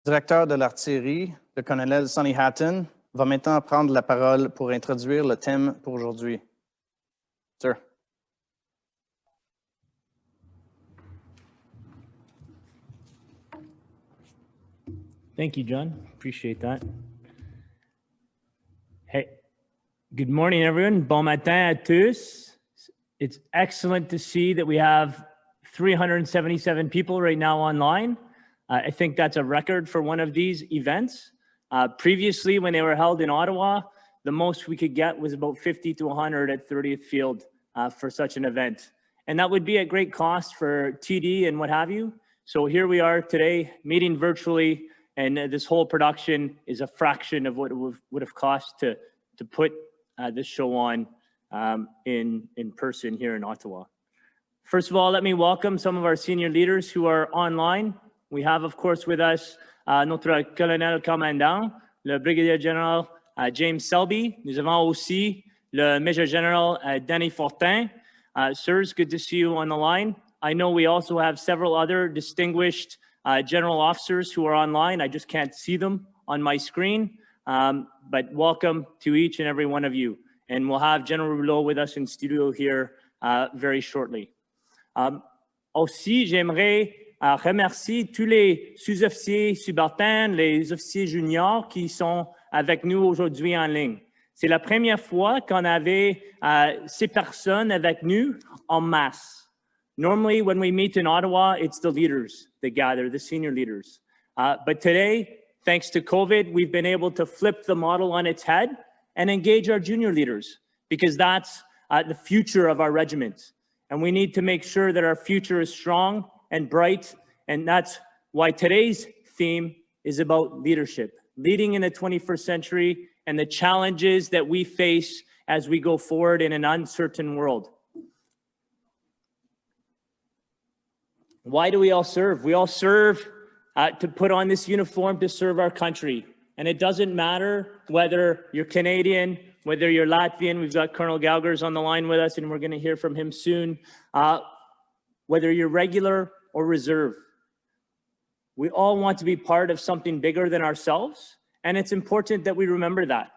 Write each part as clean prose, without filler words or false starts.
Directeur de l'artillerie, le colonel Sonny Hatton, va maintenant prendre la parole pour introduire le thème pour aujourd'hui. Sir. Thank you, John. Appreciate that. Hey, good morning, everyone. Bon matin à tous. It's excellent to see that we have 377 people right now online. I think that's a record for one of these events. Previously, when they were held in Ottawa, the most we could get was about 50 to 100 at 30th Field for such an event. And that would be at great cost for TD and what have you. So here we are today, meeting virtually, and this whole production is a fraction of what it would have cost to put this show on in person here in Ottawa. First of all, let me welcome some of our senior leaders who are online. We have, of course, with us notre colonel commandant, le brigadier général James Selby. Nous avons aussi le major general Danny Fortin. Sirs, good to see you on the line. I know we also have several other distinguished general officers who are online. I just can't see them on my screen, but welcome to each and every one of you. And we'll have General Rouleau with us in studio here very shortly. Aussi, j'aimerais remercier tous les sous-officiers subalternes, les officiers juniors qui sont avec nous aujourd'hui en ligne. C'est la première fois qu'on avait ces personnes avec nous en masse. Normally, when we meet in Ottawa, it's the leaders that gather, the senior leaders. But today, thanks to COVID, we've been able to flip the model on its head and engage our junior leaders, because that's the future of our regiment. And we need to make sure that our future is strong and bright. And that's why today's theme is about leadership, leading in the 21st century and the challenges that we face as we go forward in an uncertain world. Why do we all serve? We all serve to put on this uniform to serve our country. And it doesn't matter whether you're Canadian, whether you're Latvian. We've got Colonel Gaugers on the line with us, and we're going to hear from him soon. Whether you're regular or reserve, we all want to be part of something bigger than ourselves, and it's important that we remember that.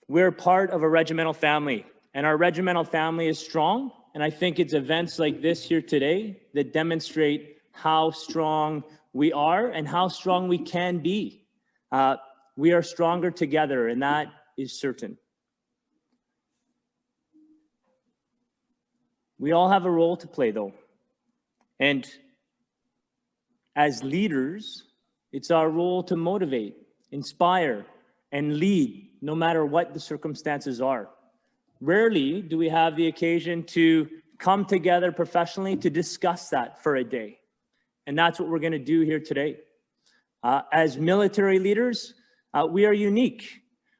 We're part of a regimental family, and our regimental family is strong, and I think it's events like this here today that demonstrate how strong we are and how strong we can be. We are stronger together, and that is certain. We all have a role to play, though. And as leaders, it's our role to motivate, inspire, and lead, no matter what the circumstances are. Rarely do we have the occasion to come together professionally to discuss that for a day. And that's what we're going to do here today. As military leaders, we are unique.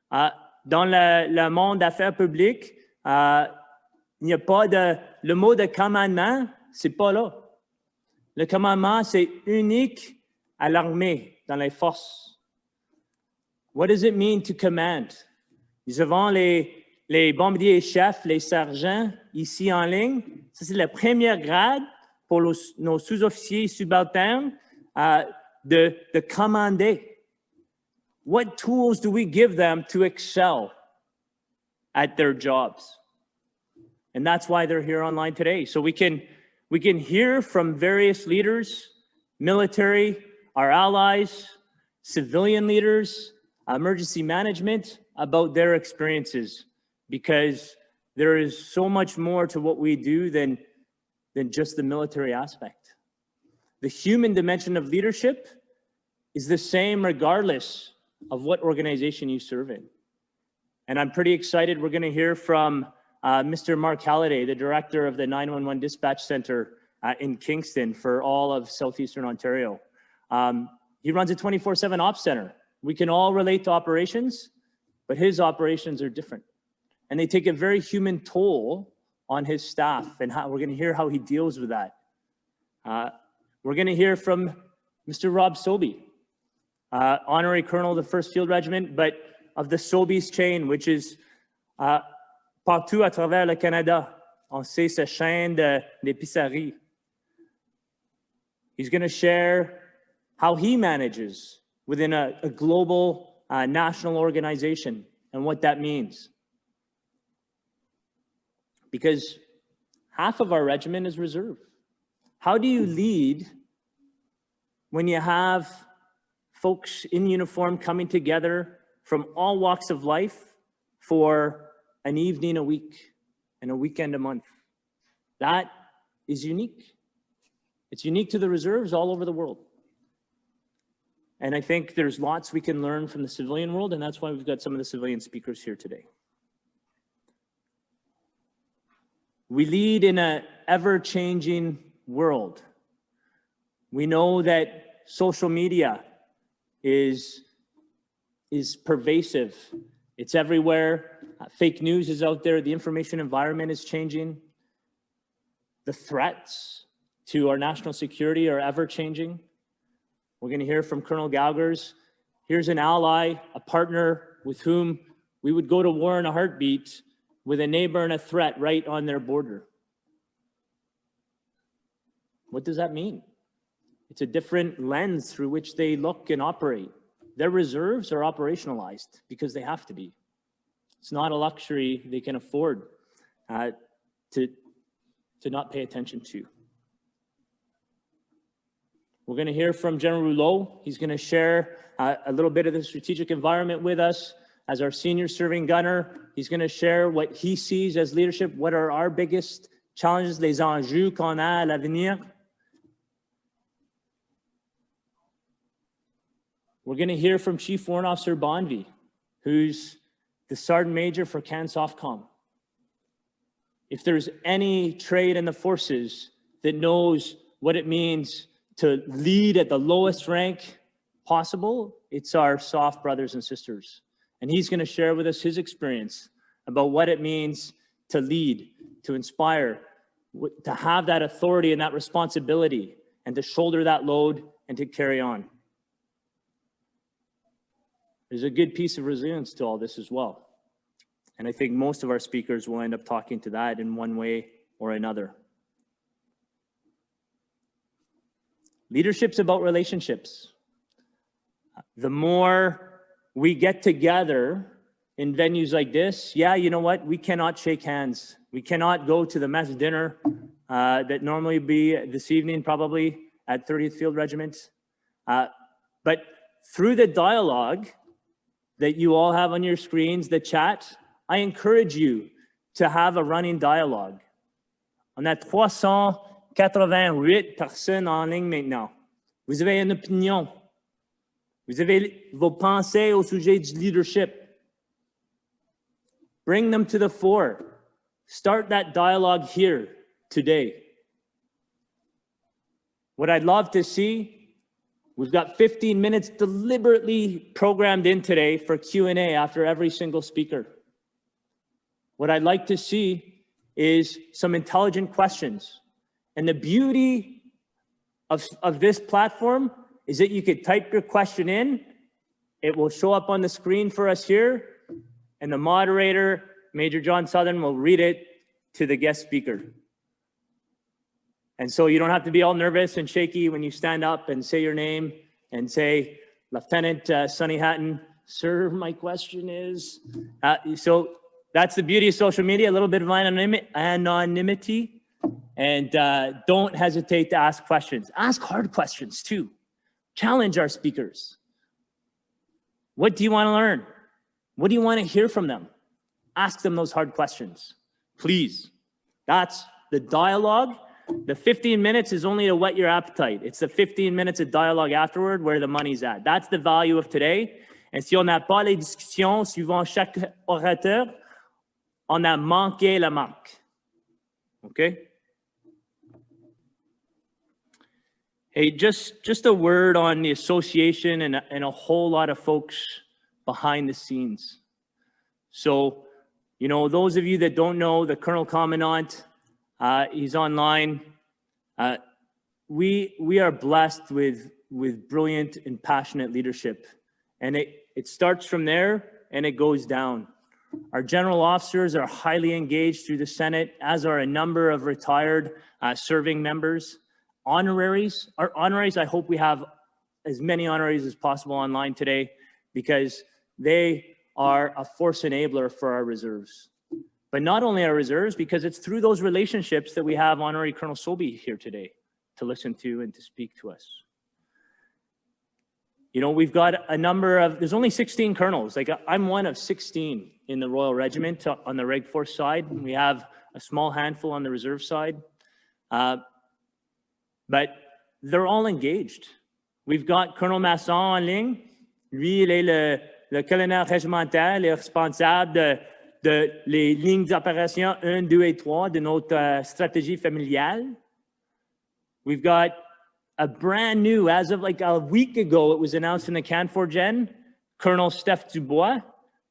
Dans le monde d'affaires publiques, il n'y a pas de... Le mot de commandement, c'est pas là. Le commandement, c'est unique à l'armée, dans les forces. What does it mean to command? Nous avons les bombardiers chefs, les sergents, ici en ligne. Ça, c'est le premier grade pour nos sous-officiers subalternes de commander. What tools do we give them to excel at their jobs? And that's why they're here online today. So we can hear from various leaders, military, our allies, civilian leaders, emergency management, about their experiences, because there is so much more to what we do than just the military aspect. The human dimension of leadership is the same regardless of what organization you serve in. And I'm pretty excited. We're going to hear from Mr. Mark Halliday, the director of the 911 Dispatch Center in Kingston for all of Southeastern Ontario. He runs a 24/7 ops center. We can all relate to operations, but his operations are different. And they take a very human toll on his staff, and we're going to hear how he deals with that. We're going to hear from Mr. Rob Sobey, honorary colonel of the 1st Field Regiment, but of the Sobeys chain, which is partout à travers le Canada. On sait cette chaîne d'épicerie. He's going to share how he manages within a global national organization and what that means. Because half of our regiment is reserve. How do you lead when you have folks in uniform coming together from all walks of life for an evening a week and a weekend a month? That is unique. It's unique to the reserves all over the world. And I think there's lots we can learn from the civilian world, and that's why we've got some of the civilian speakers here today. We lead in an ever-changing world. We know that social media is pervasive. It's everywhere. Fake news is out there. The information environment is changing. The threats to our national security are ever changing. We're going to hear from Colonel Gaugers. Here's an ally, a partner with whom we would go to war in a heartbeat, with a neighbor and a threat right on their border. What does that mean? It's a different lens through which they look and operate. Their reserves are operationalized because they have to be. It's not a luxury they can afford to not pay attention to. We're going to hear from General Rouleau. He's going to share a little bit of the strategic environment with us. As our senior serving gunner, he's going to share what he sees as leadership, what are our biggest challenges, les enjeux qu'on a à l'avenir. We're going to hear from Chief Warrant Officer Bonvy, who's the Sergeant Major for CANSOFCOM. If there's any trade in the forces that knows what it means to lead at the lowest rank possible, it's our SOF brothers and sisters. And he's going to share with us his experience about what it means to lead, to inspire, to have that authority and that responsibility, and to shoulder that load and to carry on. There's a good piece of resilience to all this as well. And I think most of our speakers will end up talking to that in one way or another. Leadership's about relationships. The more we get together in venues like this, yeah, you know what? We cannot shake hands. We cannot go to the mess dinner that normally be this evening, probably at 30th Field Regiment. But through the dialogue that you all have on your screens, the chat, I encourage you to have a running dialogue. On a 388 personnes en ligne maintenant. Vous avez une opinion. Vous avez vos pensées au sujet du leadership. Bring them to the fore. Start that dialogue here today. What I'd love to see, we've got 15 minutes deliberately programmed in today for Q&A after every single speaker. What I'd like to see is some intelligent questions. And the beauty of this platform is that you could type your question in, it will show up on the screen for us here, and the moderator, Major John Southern, will read it to the guest speaker. And so you don't have to be all nervous and shaky when you stand up and say your name and say, Lieutenant Sonny Hatton, sir, my question is, so that's the beauty of social media, a little bit of anonymity, and don't hesitate to ask questions. Ask hard questions too. Challenge our speakers. What do you want to learn? What do you want to hear from them? Ask them those hard questions, please. That's the dialogue. The 15 minutes is only to whet your appetite. It's the 15 minutes of dialogue afterward where the money's at. That's the value of today. Et si on n'a pas les discussions suivant chaque orateur, on a manqué la marque. Okay? Hey, just a word on the association and a whole lot of folks behind the scenes. So, you know, those of you that don't know, the Colonel Commandant, he's online. We are blessed with brilliant and passionate leadership. And it starts from there and it goes down. Our general officers are highly engaged through the Senate, as are a number of retired serving members. honoraries. Our honoraries, I hope we have as many honoraries as possible online today, because they are a force enabler for our reserves. But not only our reserves, because it's through those relationships that we have Honorary Colonel Sobey here today to listen to and to speak to us. You know, we've got a number of, there's only 16 colonels. Like, I'm one of 16 in the Royal Regiment on the Reg Force side. We have a small handful on the reserve side. But they're all engaged. We've got Colonel Masson en ligne. Lui, il est le colonel régimentaire, le responsable de les lignes d'opération 1, 2 et 3 de notre stratégie familiale. We've got a brand new, as of like a week ago, it was announced in the Canfor Gen, Colonel Steph Dubois,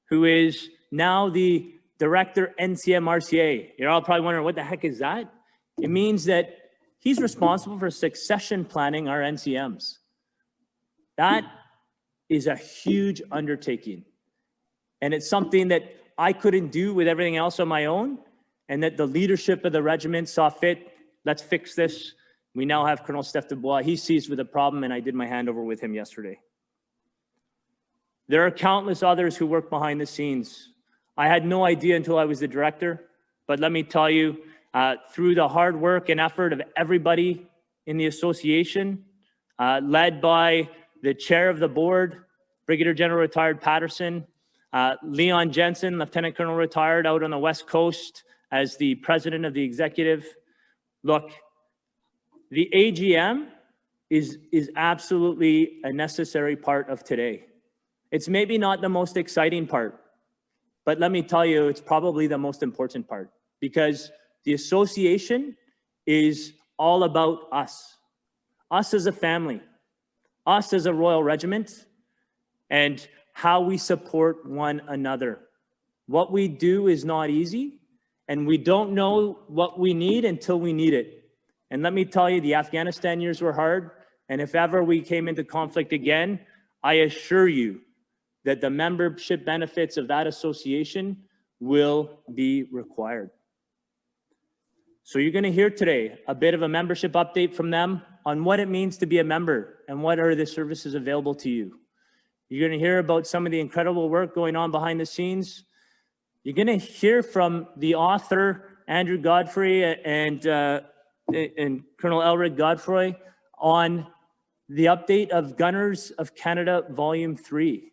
who is now the Director NCM RCA. You're all probably wondering, what the heck is that? It means that he's responsible for succession planning our NCMs. That is a huge undertaking. And it's something that I couldn't do with everything else on my own, and that the leadership of the regiment saw fit. Let's fix this. We now have Colonel Steph Dubois. He sees with the problem, and I did my handover with him yesterday. There are countless others who work behind the scenes. I had no idea until I was the director, but let me tell you, through the hard work and effort of everybody in the association, led by the chair of the board, Brigadier General retired Patterson, Leon Jensen, Lieutenant Colonel retired out on the West Coast as the president of the executive. Look, the AGM is absolutely a necessary part of today. It's maybe not the most exciting part, but let me tell you, it's probably the most important part, because the association is all about us as a family, us as a Royal Regiment, and how we support one another. What we do is not easy, and we don't know what we need until we need it. And let me tell you, the Afghanistan years were hard, and if ever we came into conflict again, I assure you that the membership benefits of that association will be required. So you're going to hear today a bit of a membership update from them on what it means to be a member and what are the services available to you. You're going to hear about some of the incredible work going on behind the scenes. You're going to hear from the author, Andrew Godfrey, and Colonel Elric Godfrey on the update of Gunners of Canada Volume 3.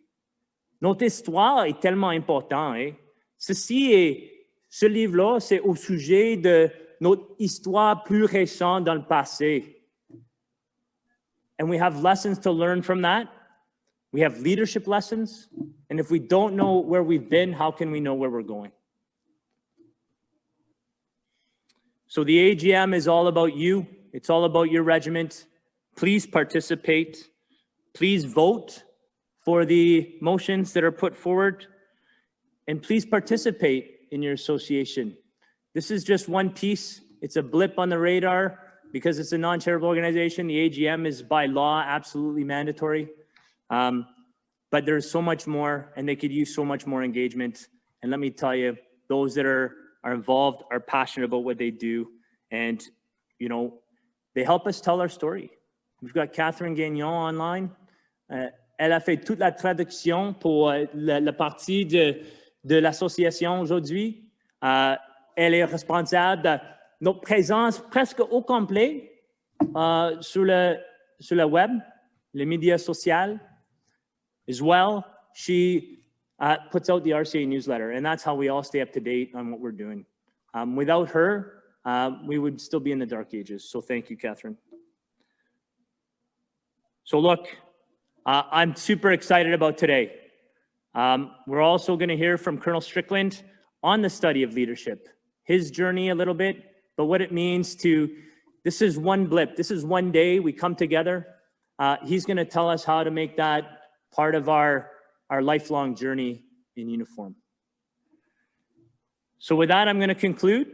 Notre histoire est tellement importante. Hein? Ce livre-là, c'est au sujet de notre histoire plus récente dans le passé. And we have lessons to learn from that. We have leadership lessons. And if we don't know where we've been, how can we know where we're going? So the AGM is all about you. It's all about your regiment. Please participate. Please vote for the motions that are put forward. And please participate in your association. This is just one piece. It's a blip on the radar because it's a non-charitable organization. The AGM is by law absolutely mandatory. But there's so much more, and they could use so much more engagement. And let me tell you, those that are involved are passionate about what they do. And, you know, they help us tell our story. We've got Catherine Gagnon online. Elle a fait toute la traduction pour la partie de l'association aujourd'hui. Elle est responsable de notre présence presque au complet sur le web, les médias sociaux. As well, she puts out the RCA newsletter, and that's how we all stay up to date on what we're doing. Without her, we would still be in the dark ages. So thank you, Catherine. So look, I'm super excited about today. We're also going to hear from Colonel Strickland on the study of leadership, his journey a little bit, but what it means to, this is one blip. This is one day we come together. He's going to tell us how to make that part of our lifelong journey in uniform. So with that, I'm going to conclude.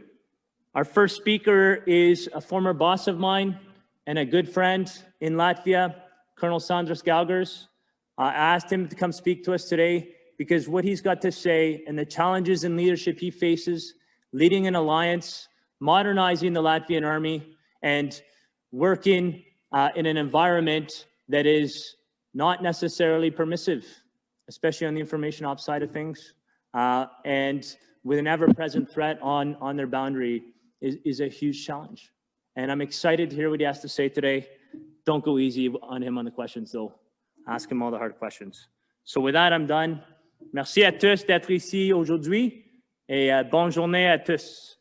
Our first speaker is a former boss of mine and a good friend in Latvia, Colonel Sandras Galgers. I asked him to come speak to us today because what he's got to say and the challenges in leadership he faces, leading an alliance, modernizing the Latvian army, and working in an environment that is not necessarily permissive, especially on the information ops side of things, and with an ever-present threat on their boundary is a huge challenge. And I'm excited to hear what he has to say today. Don't go easy on him on the questions, though. Ask him all the hard questions. So with that, I'm done. Merci à tous d'être ici aujourd'hui et bonne journée à tous.